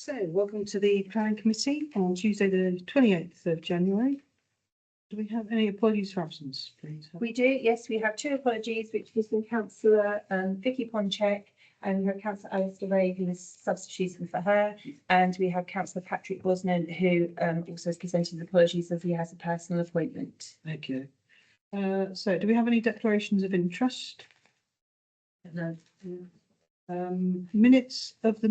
So, welcome to the planning committee on Tuesday, the 28th of January. Do we have any apologies for absence, please? We do, yes, we have two apologies, which is from Councillor Vicky Ponchek, and we have Councillor Alistair Ray, who is substituting for her, and we have Councillor Patrick Bosnan, who also has presented his apologies as he has a personal appointment. Thank you. So, do we have any declarations of interest? No. Minutes of the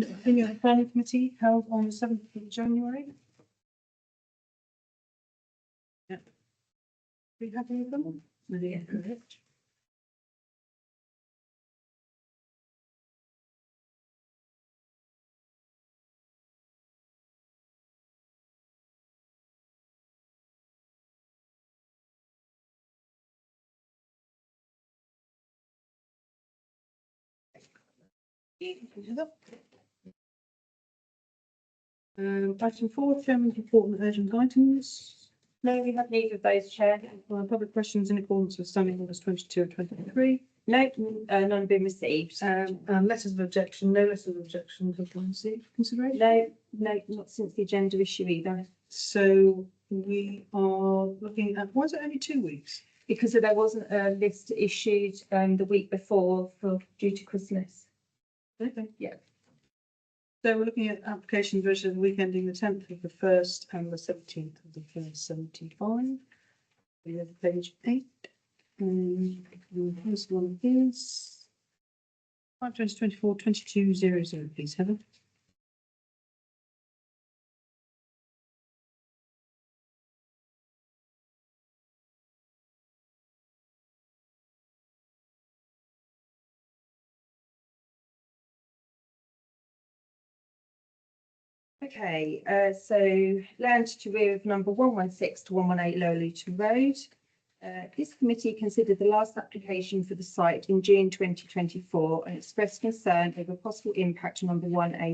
planning committee held on the 7th of January. Yeah. Do we have any of them? Yeah. Item 4, Chairman's report on urgent items. No, we have neither of those, Chair. Public questions in accordance with standing orders 22 and 23. No, none been received. Letters of objection, no letters of objection have been received for consideration. No, not since the agenda issue either, So we are looking at, why is it only 2 weeks? because there wasn't a list issued the week before due to Christmas. Okay. Yeah. So we're looking at applications registered the week ending the 10th of the 1st and the 17th of the 1st, 75. We have page 8. The first one is 5/20/24/2200, please, Heather. Okay, so land to rear of number 116 to 118 Lower Luton Road. This committee considered the last application for the site in June 2024 and expressed concern over possible impact on number 1A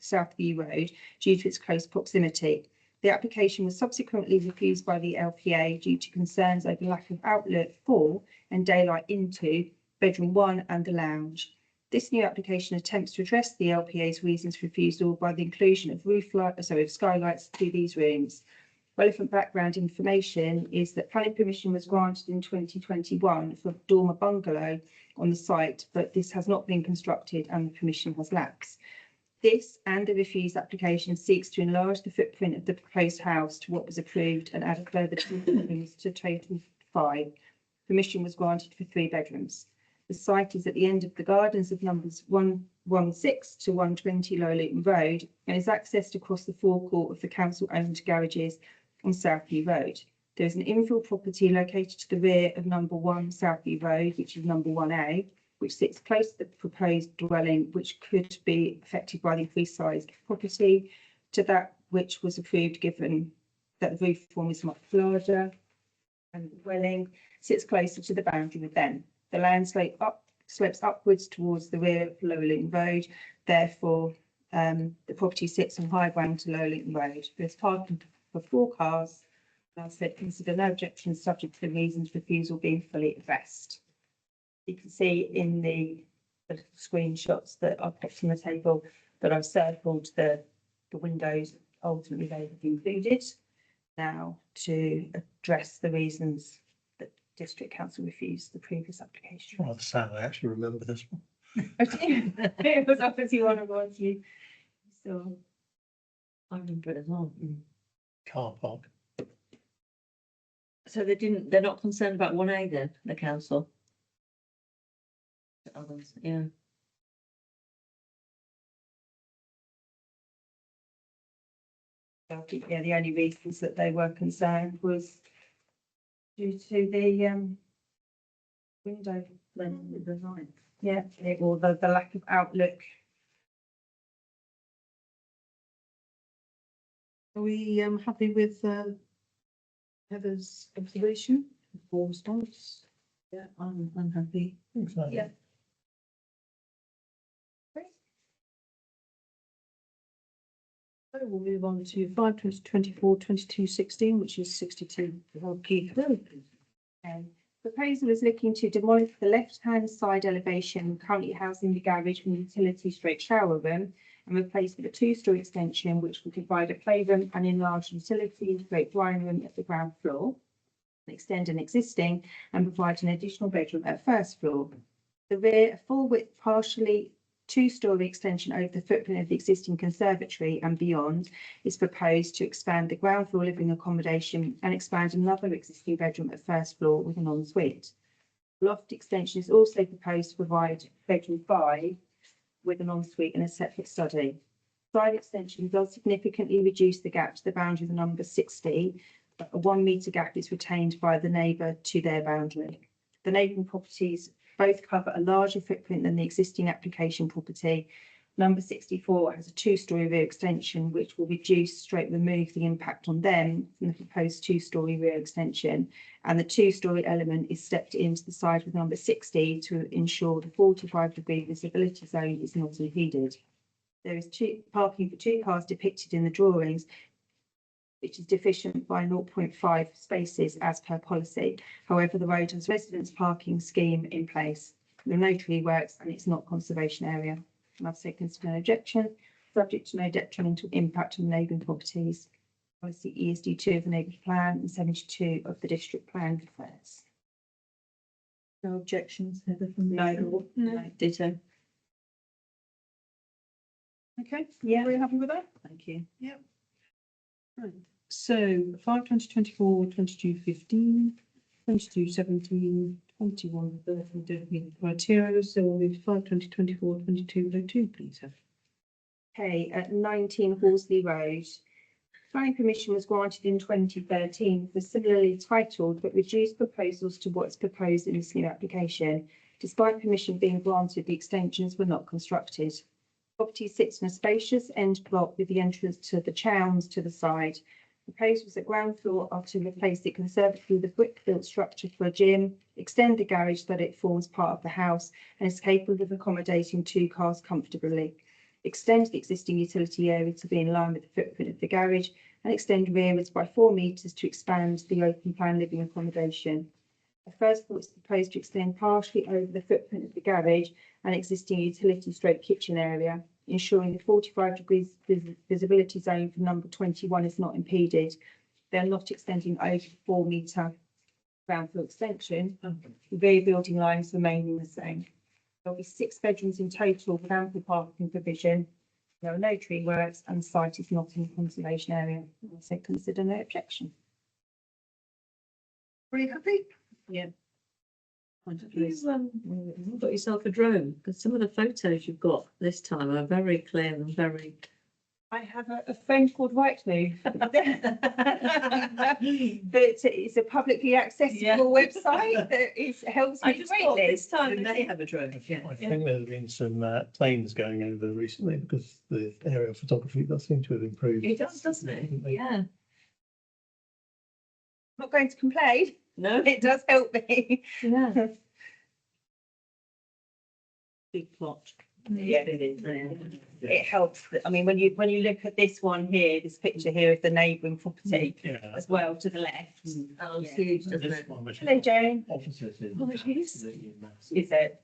Southview Road due to its close proximity. The application was subsequently refused by the LPA due to concerns over lack of outlet for and daylight into bedroom 1 and the lounge. This new application attempts to address the LPA's reasons for refusal by the inclusion of skylights to these rooms. Relevant background information is that planning permission was granted in 2021 for dormer bungalow on the site, but this has not been constructed and the permission has lapsed. This and the refused application seeks to enlarge the footprint of the proposed house to what was approved and add a further 2 bedrooms to total 5. Permission was granted for 3 bedrooms. The site is at the end of the gardens of numbers 116 to 120 Lower Luton Road and is accessed across the forecourt of the council-owned garages on Southview Road. There is an infill property located to the rear of number 1 Southview Road, which is number 1A, which sits close to the proposed dwelling, which could be affected by the increased size of the property to that which was approved, given that the roof form is much larger, and the dwelling sits closer to the boundary with them. The land slopes upwards towards the rear of Lower Luton Road. Therefore, the property sits on high ground to Lower Luton Road. There's parking for 4 cars. And I said, consider no objections subject to the reasons refusal being fully addressed. You can see in the screenshots that I've put on the table that I've circled the windows. Ultimately, they have included now to address the reasons that District Council refused the previous application. Rather sad, I actually remember this one. It was obviously one of ones you saw. I remember it as well. Car park. So they're not concerned about 1A then, the council? The others, yeah. Yeah, the only reasons that they were concerned was due to the window Design. yeah, or the lack of outlook. Are we happy with Heather's observation or response? Yeah, I'm happy. Yeah. So we'll move on to 5/20/24/2216, which is 62 Keith Road. Proposal is looking to demolish the left-hand side elevation currently housing the garage and utility stroke shower room and replaced with a two-storey extension which will provide a playroom and enlarged utility, great drawing room at the ground floor, extend an existing and provide an additional bedroom at first floor. The rear, a full width, partially two-storey extension over the footprint of the existing conservatory and beyond, is proposed to expand the ground floor living accommodation and expand another existing bedroom at first floor with an ensuite. Loft extension is also proposed to provide bedroom 5 with an ensuite and a separate study. Side extension does significantly reduce the gap to the boundary of the number 60. But a 1 metre gap is retained by the neighbour to their boundary. The neighbouring properties both cover a larger footprint than the existing application property. Number 64 has a two-storey rear extension, which will reduce remove the impact on them from the proposed two-storey rear extension. And the two-storey element is stepped into the side with number 60 to ensure the 45-degree visibility zone is not impeded. There is parking for 2 cars depicted in the drawings, which is deficient by 0.5 spaces as per policy. However, the road has residence parking scheme in place. The notary works and it's not conservation area. And I've taken no objection, subject to no detrimental impact on neighbouring properties. Policy ESD 2 of the neighbourhood plan and 72 of the district plan refers. No objections, Heather, from the No. No, ditto. Okay, Yeah. are we happy with that? Thank you. Right, so 5/20/24, 22/15, 22/17, 21/30 don't meet the criteria, so we'll move to 5/20/24, 22/02, please. Heather. Okay, at 19 Horsley Road. Planning permission was granted in 2013 for similarly titled but reduced proposals to what's proposed in this new application. Despite permission being granted, the extensions were not constructed. Property sits in a spacious end block with the entrance to the Chowns to the side. Proposals at ground floor are to replace the conservatory with a brick-built structure for a gym, extend the garage so that it forms part of the house and is capable of accommodating 2 cars comfortably, extend the existing utility area to be in line with the footprint of the garage, and extend rearwards by 4 metres to expand the open plan living accommodation. The first floor is proposed to extend partially over the footprint of the garage and existing utility kitchen area, ensuring the 45 degrees visibility zone for number 21 is not impeded. They are not extending over the 4 metre ground floor extension. The rear building lines remaining the same. There will be 6 bedrooms in total with ample parking provision. There are no tree works and the site is not in the conservation area. So consider no objection. Are you happy? Yeah. Point of Have you view. got yourself a drone? Because some of the photos you've got this time are very clear and very. I have a friend called Rightmove. But it's a publicly accessible website that helps me greatly. this time they have a drone. I think there's been some planes going over recently because the aerial photography does seem to have improved. It does, doesn't it? Yeah. I'm not going to complain. No. It does help me. Yeah. Big plot. Yeah. It helps. I mean, when you look at this one here, this picture here of the neighbouring property Yeah. as well to the left. Oh, it's Yeah. huge, doesn't This it? one, which Hello, is Jane. opposite is Oh, it is? absolutely massive. Is it?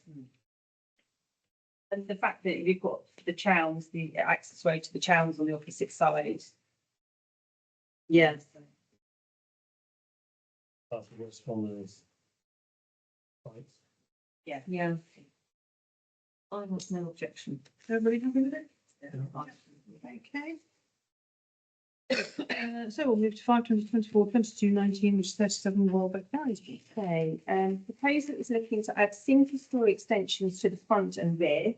And the fact that you've got the Chowns, the access road to the Chowns on the opposite side. Yeah. That's what's on those sites. Yeah. I have no objection. Everybody happy with it? Yeah. Okay. So we'll move to 5/20/24, 22/19, which is 37 Welbeck Valleys. Okay, proposal is looking to add single story extensions to the front and rear.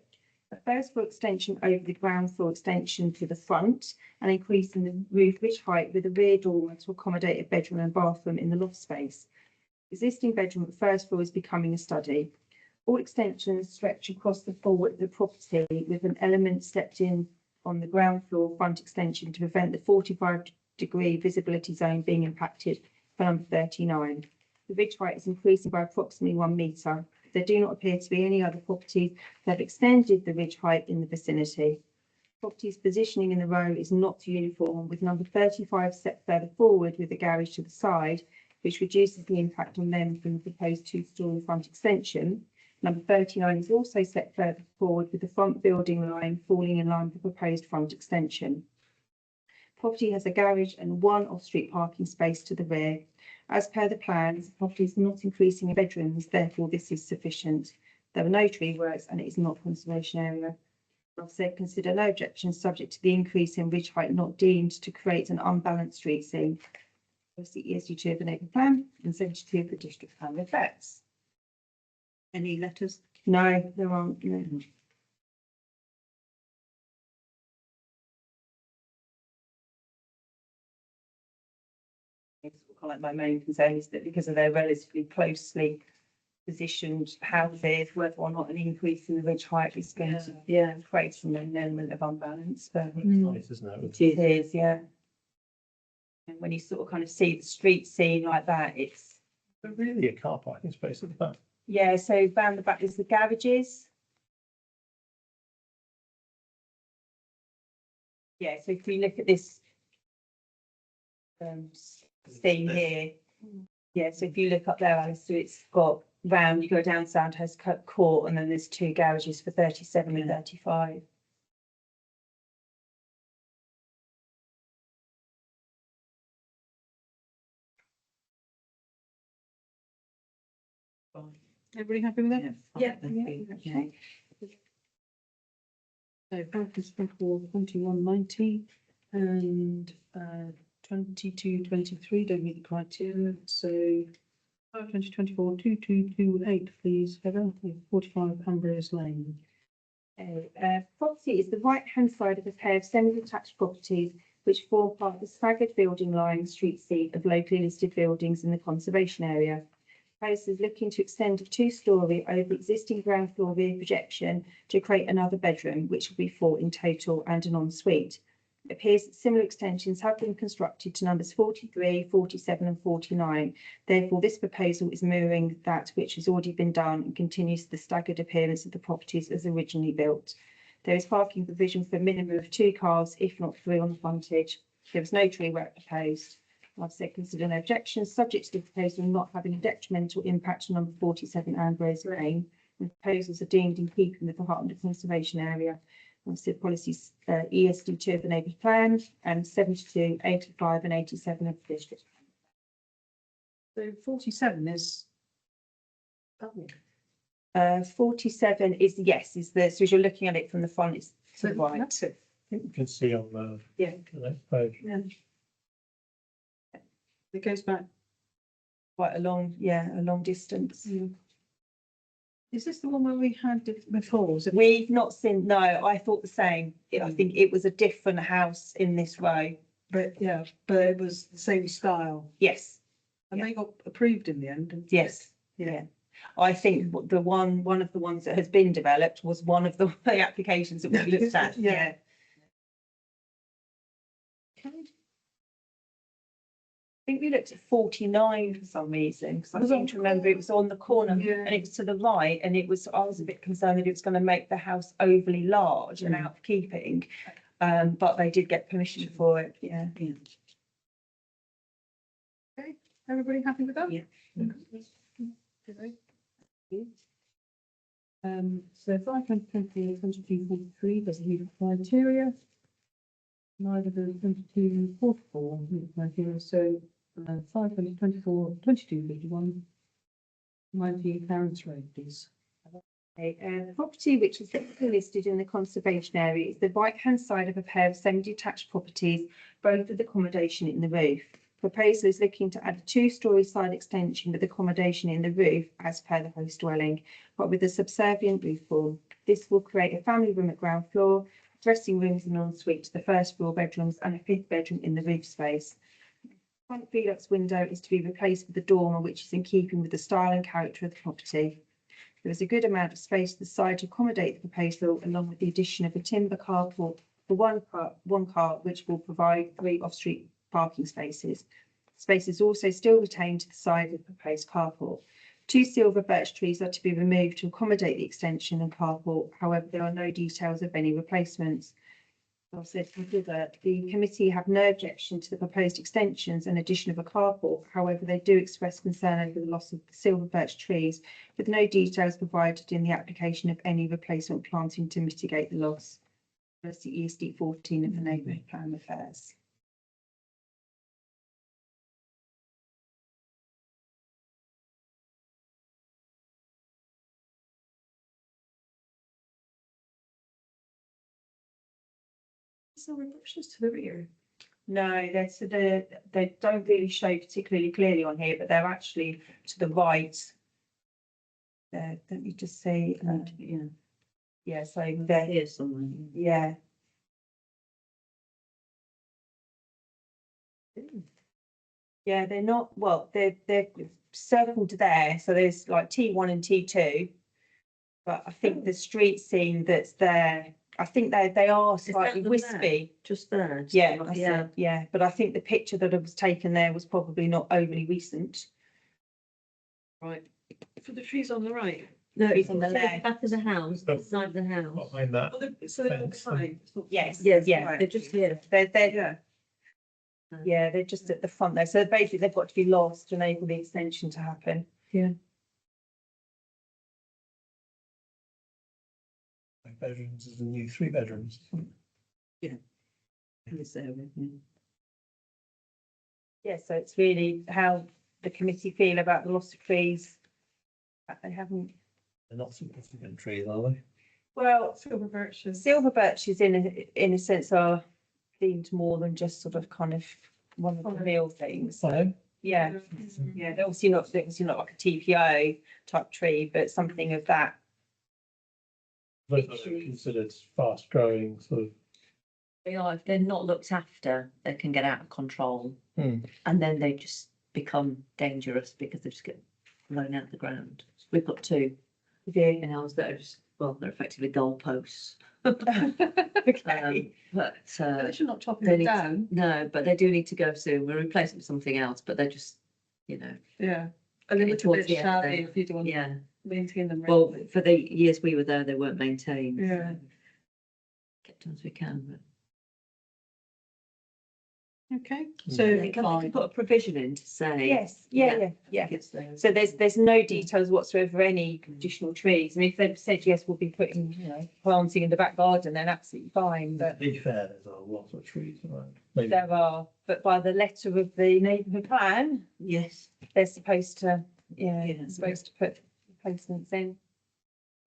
A first floor extension over the ground floor extension to the front and increasing the roof ridge height with a rear dormer to accommodate a bedroom and bathroom in the loft space. Existing bedroom at first floor is becoming a study. All extensions stretch across the full width of the property with an element stepped in on the ground floor front extension to prevent the 45-degree visibility zone being impacted for number 39. The ridge height is increasing by approximately 1 metre. There do not appear to be any other properties that have extended the ridge height in the vicinity. Property's positioning in the row is not uniform, with number 35 set further forward with the garage to the side, which reduces the impact on them from the proposed 2-storey front extension. Number 39 is also set further forward with the front building line falling in line with the proposed front extension. Property has a garage and one off-street parking space to the rear. As per the plans, the property is not increasing in bedrooms, therefore this is sufficient. There are no tree works and it is not conservation area. I've said consider no objections subject to the increase in ridge height not deemed to create an unbalanced street scene. Obviously, ESG2 of the neighbourhood plan and 72 of the district plan reflects. Any letters? No, there aren't. No. It's kind of like my main concern is that because of their relatively closely positioned houses, whether or not an increase in the ridge height is going to create an element of unbalance. But Nice, isn't it? it is, yeah. And when you sort of kind of see the street scene like that, it's But really a car parking space at the back. yeah. So round the back is the garages. Yeah. So if you look at this scene here, yeah. So if you look up there, Alice, so it's got round. You go down Sandhurst Court, and then there's two garages for 37 and 35. Everybody happy with that? Yeah. Okay. So Falcon Sprinkle 2190 and 2223 don't meet the criteria, so 2024 2228, please, Heather, with 45 Ambrose Lane. Property is the right-hand side of a pair of semi-detached properties which form part of the staggered building line street scene of locally listed buildings in the conservation area. House is looking to extend a two-storey over existing ground floor rear projection to create another bedroom, which will be 4 in total and an ensuite. It appears that similar extensions have been constructed to numbers 43, 47 and 49. Therefore, this proposal is mirroring that which has already been done and continues the staggered appearance of the properties as originally built. There is parking provision for a minimum of 2 cars, if not 3 on the frontage. There was no tree work proposed. I've said consider no objections, subject to the proposal not having a detrimental impact on number 47 Ambrose Lane. The proposals are deemed in keeping with the Heartland Conservation Area. I've said policies ESD2 of the neighbourhood plan and 72, 85 and 87 of the district. So 47 is. 47 is yes, is the so as you're looking at it from the front, it's to the right. That's it. I think you can see on Yeah. the next page. Yeah. It goes back. Quite a long distance. Is this the one where we had it before? Was it? We've not seen, no, I thought the same. I think it was a different house in this row. But it was the same style. Yes, And they got approved in the end. didn't yes, they? yeah. I think one of the ones that has been developed was one of the applications that we looked at. Yeah. I think we looked at 49 for some reason, because I Was seem on to remember it was on the corner Yeah. and it was to the right, and I was a bit concerned that it was going to make the house overly large and out of keeping. But they did get permission for it, yeah. Okay, everybody happy with that? Yeah. Okay. So 520, 2243 doesn't meet the criteria. Neither does 2244 meet the criteria, so 524, 2251. 19 Clarence Road, please. Okay, the property which is listed in the conservation area is the right-hand side of a pair of semi-detached properties, both with accommodation in the roof. Proposal is looking to add a 2-storey side extension with accommodation in the roof as per the host dwelling, but with a subservient roof form. This will create a family room at ground floor, dressing rooms and ensuite to the first floor bedrooms and a 5th bedroom in the roof space. Front Velux window is to be replaced with a dormer, which is in keeping with the style and character of the property. There is a good amount of space to the side to accommodate the proposal, along with the addition of a timber carport for one car, which will provide 3 off-street parking spaces. Space is also still retained to the side of the proposed carport. 2 silver birch trees are to be removed to accommodate the extension and carport. However, there are no details of any replacements. I said consider the committee have no objection to the proposed extensions and addition of a carport. However, they do express concern over the loss of the silver birch trees, with no details provided in the application of any replacement planting to mitigate the loss. That's the ESD 14 of the neighbourhood plan affairs. Silver birches to the rear. No, they don't really show particularly clearly on here, but they're actually to the right. There, let me just say, Yeah, yeah, so they're they're, here somewhere. yeah. Yeah, they're not, well, they're circled there, so there's like T1 and T2. But I think the street scene that's there, I think they are that slightly them wispy. Just there. just Yeah, like- that's yeah. it, yeah, but I think the picture that was taken there was probably not overly recent. Right. For the trees on the right? No, Trees it's on the left. back of the house, Oh. beside the house. Behind that, So they're Fence. behind. Yes, Yes, yeah, they're just here. they're, yeah, they're just at the front there, so basically they've got to be lost to enable the extension to happen. like bedrooms is the new 3 bedrooms. This area, yeah. Yeah, so it's really how the committee feel about the loss of trees. They haven't, They're not significant trees, are they? well, Silver birches. silver birches in a sense are deemed more than just sort of kind of one of the real things. Fine. Yeah, yeah, they're obviously not like a TPO type tree, but something of that. Both of them considered fast growing, sort of. They are, if they're not looked after, they can get out of control. Hmm. And then they just become dangerous because they just get blown out of the ground. We've got 2 Yeah. in ours that are just, well, they're effectively goalposts. Okay. But, They should not chopping they them need to- down. no, but they do need to go soon. We'll replace them with something else, but they're just, Yeah. And they Getting look a towards bit the end shabby there. if you don't yeah. maintain them. Well, regularly. for the years we were there, they weren't maintained. Yeah. so Kept on as we can, but. Okay, Mm. so Yeah, can we put a provision in to say? Yes, yeah. It's there. So there's no details whatsoever, any additional trees. And if they've said, yes, we'll be putting, planting in the back garden, then absolutely fine, but To be fair, there's a lot of trees around. Maybe there are, but by the letter of the neighbourhood plan, Yes. they're supposed to, Yeah. supposed to put replacements in.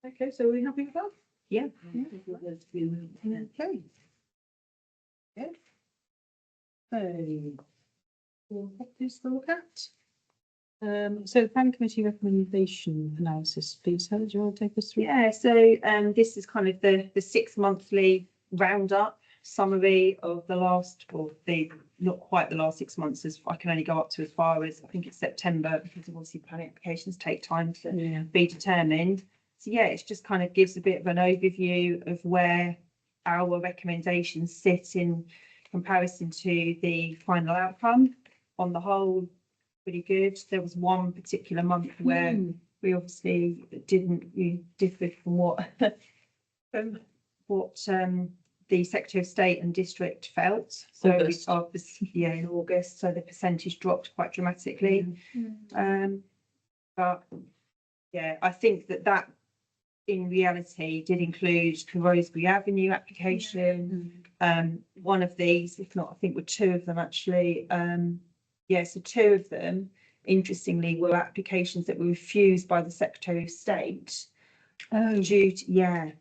okay, so are we happy with that? Yeah. Okay. Yeah. So, we'll put this to look at. So the plan committee recommendation analysis, please, Heather, do you want to take us through? Yeah, so this is kind of the 6 monthly roundup summary of the last, or the, not quite the last 6 months, as I can only go up to as far as, I think it's September, because obviously planning applications take time to Yeah. be determined. So yeah, it just kind of gives a bit of an overview of where our recommendations sit in comparison to the final outcome. On the whole, pretty good. There was one particular month where we obviously we differed from what the Secretary of State and District felt. So August. in August, so the percentage dropped quite dramatically. But yeah, I think that in reality did include the Rosebery Avenue application. One of these, if not, I think were 2 of them actually. So 2 of them, interestingly, were applications that were refused by the Secretary of State Oh, due to,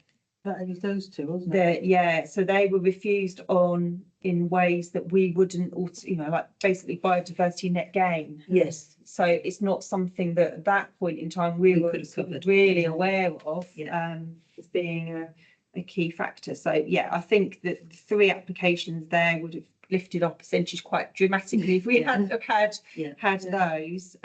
that was those 2, wasn't it? so they were refused in ways that we wouldn't, like basically biodiversity net gain. Yes. So it's not something that at that point in time we were could have covered. really aware of Yeah. as being a key factor. So yeah, I think that the 3 applications there would have lifted our percentage quite dramatically if we Yeah. hadn't have had Yeah. those.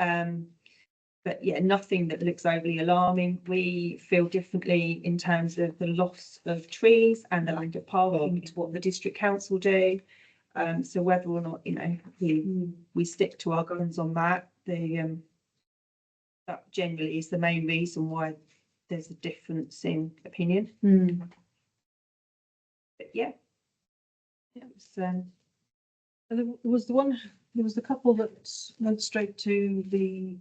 But yeah, nothing that looks overly alarming. We feel differently in terms of the loss of trees and the lack of parking to what the district council do. So whether or not, we stick to our guns on that, that generally is the main reason why there's a difference in opinion. But yeah, It was, And there was the one, there was the couple that went straight to the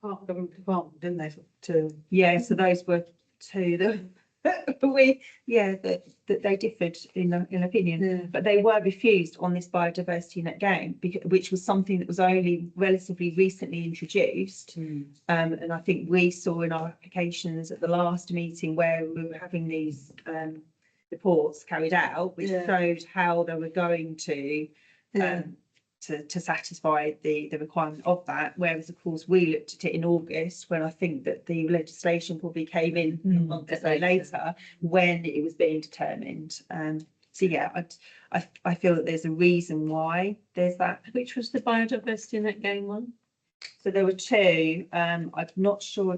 government department, didn't they, to, yeah, so those were two that that they differed in opinion. yeah, But they were refused on this biodiversity net gain, which was something that was only relatively recently introduced. And I think we saw in our applications at the last meeting where we were having these reports carried out, which Yeah. showed how they were going yeah, to satisfy the requirement of that. Whereas, of course, we looked at it in August when I think that the legislation probably came in a month or so later when it was being determined. So yeah, I feel that there's a reason why there's that. Which was the biodiversity net gain one? So there were two. I'm not sure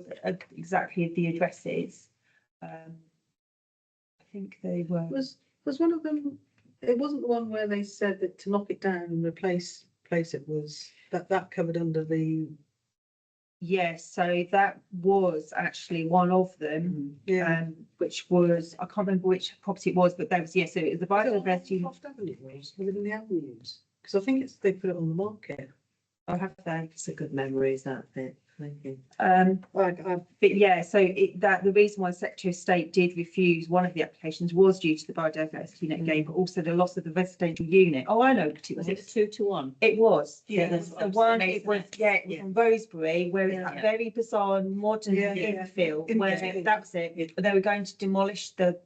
exactly of the addresses. I think they were. was one of them, it wasn't the one where they said that to knock it down and replace it was, that covered under the, Yes, so that was actually one of them, yeah. which was, I can't remember which property it was, but there was, yes, so it was the biodiversity. Croft Avenue was, within the avenues, because I think they put it on the market. I'll have that. It's a good memory, is that bit? Thank you. But yeah, so the reason why Secretary of State did refuse one of the applications was due to the biodiversity net gain, but also the loss of the residential unit. Oh, I know what it Was was. it 2-1? It was. Yeah, It was that's the what one, Mason it was, had. yeah, it was Yeah. in Rosebery, where it's Yeah. that very bizarre modern Yeah, yeah. infill, where Infill. that was it. But they were going to demolish the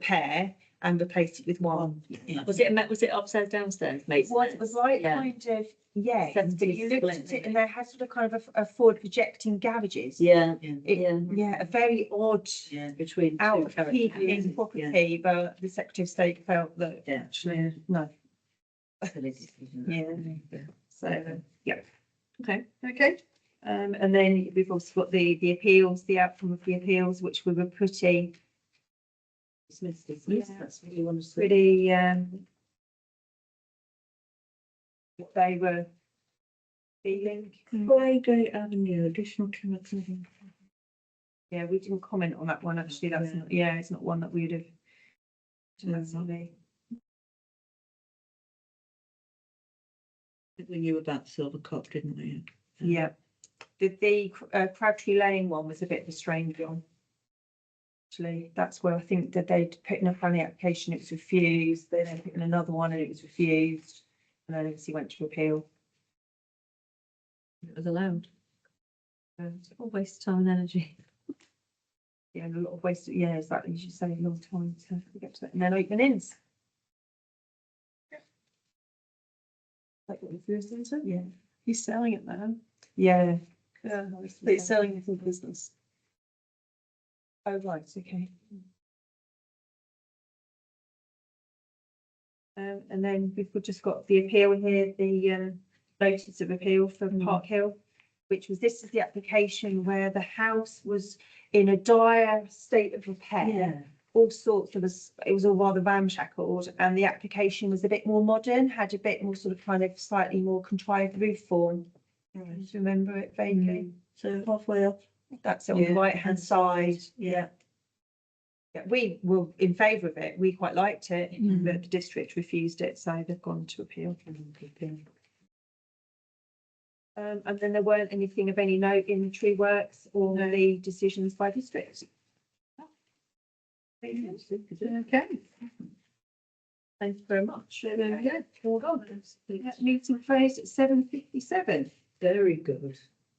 pair and replace it with one. Was it upstairs, downstairs? It was like Yeah. kind of, yes, but 70s you looked split, at it and they had sort of kind of a forward projecting garages. Yeah, It- Yeah, a very odd yeah, between out two of characters. keeping property, but the Secretary of State felt that Yeah. actually, no. Silly decision. Yeah. So, yeah. Okay. Okay. And then we've also got the appeals, the outcome of the appeals, which we were pretty, Yes, that's what you want to see. pretty, what they were feeling. Friday Avenue, additional chemicals. Yeah, we didn't comment on that one, actually. That's Yeah. not, yeah, it's not one that we'd have. No. Massively. We knew about Silver Cup, didn't we? Yeah. The Crabtree Lane one was a bit of a strange one. Actually, that's where I think that they'd put in a planning application, it was refused, they then put in another one and it was refused. And then obviously went to appeal. It was allowed. It's all waste of time and energy. Yeah, and a lot of waste, yeah, exactly, you should say a long time to get to that, and then openings. Like what the first answer? Yeah, He's selling it now. yeah. Yeah, he's selling it in business. Oh, right, okay. And then we've just got the appeal here, the notice of appeal for Park Hill, which was, this is the application where the house was in a dire state of repair. All sorts of, it was all rather ramshackled, and the application was a bit more modern, had a bit more sort of kind of slightly more contrived roof form. Do you remember it vaguely? So halfway up. That's it on the Yeah. right hand side. Yeah. Yeah, we were in favour of it. We quite liked it, Mm. but the district refused it, so they've gone to appeal. And then there weren't anything of any note in the tree works or No. the decisions by district. Okay. Thank you very much. There we go. All done. Yeah, meeting closed at 7:57. Very good.